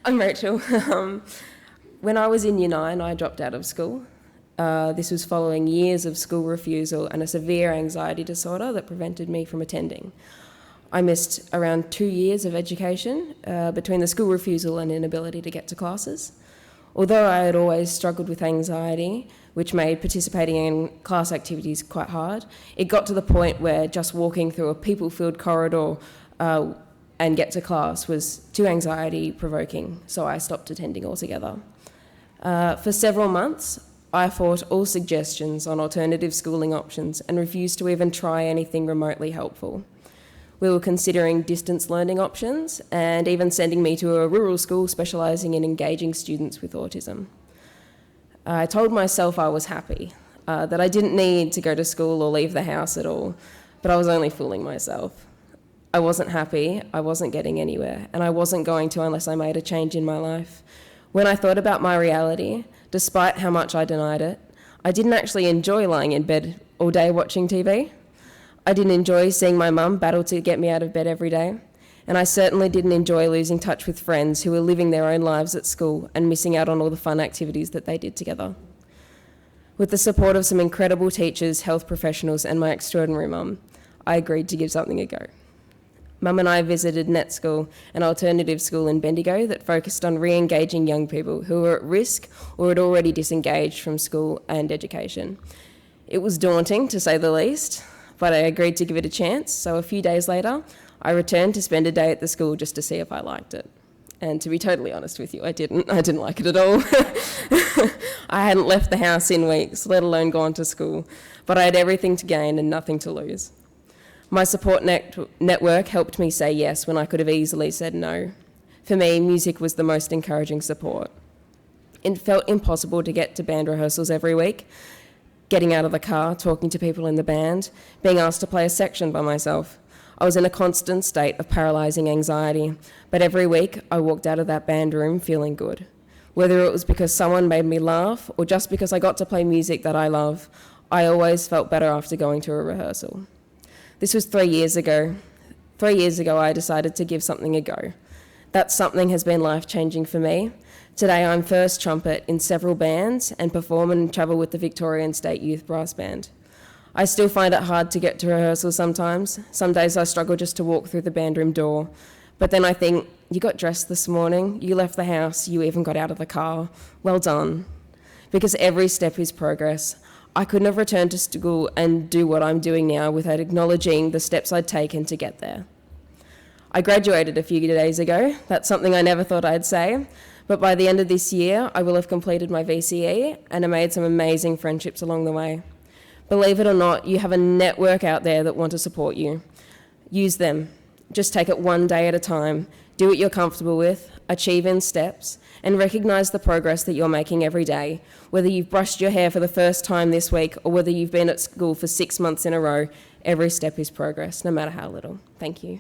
I'm Rachel. When I was in Year 9, I dropped out of school. This was following years of school refusal and a severe anxiety disorder that prevented me from attending. I missed around 2 years of education between the school refusal and inability to get to classes. Although I had always struggled with anxiety, which made participating in class activities quite hard, it got to the point where just walking through a people-filled corridor and get to class was too anxiety-provoking, so I stopped attending altogether. For several months, I fought all suggestions on alternative schooling options and refused to even try anything remotely helpful. We were considering distance learning options and even sending me to a rural school specialising in engaging students with autism. I told myself I was happy, that I didn't need to go to school or leave the house at all, but I was only fooling myself. I wasn't happy, I wasn't getting anywhere, and I wasn't going to unless I made a change in my life. When I thought about my reality, despite how much I denied it, I didn't actually enjoy lying in bed all day watching TV. I didn't enjoy seeing my mum battle to get me out of bed every day, and I certainly didn't enjoy losing touch with friends who were living their own lives at school and missing out on all the fun activities that they did together. With the support of some incredible teachers, health professionals, and my extraordinary mum, I agreed to give something a go. Mum and I visited Net School, an alternative school in Bendigo that focused on re-engaging young people who were at risk or had already disengaged from school and education. It was daunting, to say the least, but I agreed to give it a chance, so a few days later, I returned to spend a day at the school just to see if I liked it. And to be totally honest with you, I didn't like it at all. I hadn't left the house in weeks, let alone gone to school, but I had everything to gain and nothing to lose. My support network helped me say yes when I could have easily said no. For me, music was the most encouraging support. It felt impossible to get to band rehearsals every week, getting out of the car, talking to people in the band, being asked to play a section by myself. I was in a constant state of paralysing anxiety, but every week I walked out of that band room feeling good. Whether it was because someone made me laugh or just because I got to play music that I love, I always felt better after going to a rehearsal. This was 3 years ago. 3 years ago, I decided to give something a go. That something has been life-changing for me. Today, I'm first trumpet in several bands and perform and travel with the Victorian State Youth Brass Band. I still find it hard to get to rehearsal sometimes. Some days I struggle just to walk through the band room door. But then I think, you got dressed this morning, you left the house, you even got out of the car. Well done. Because every step is progress. I couldn't have returned to school and do what I'm doing now without acknowledging the steps I'd taken to get there. I graduated a few days ago. That's something I never thought I'd say. But by the end of this year, I will have completed my VCE and have made some amazing friendships along the way. Believe it or not, you have a network out there that want to support you. Use them. Just take it one day at a time. Do what you're comfortable with, achieve in steps, and recognise the progress that you're making every day. Whether you've brushed your hair for the first time this week or whether you've been at school for 6 months in a row, every step is progress, no matter how little. Thank you.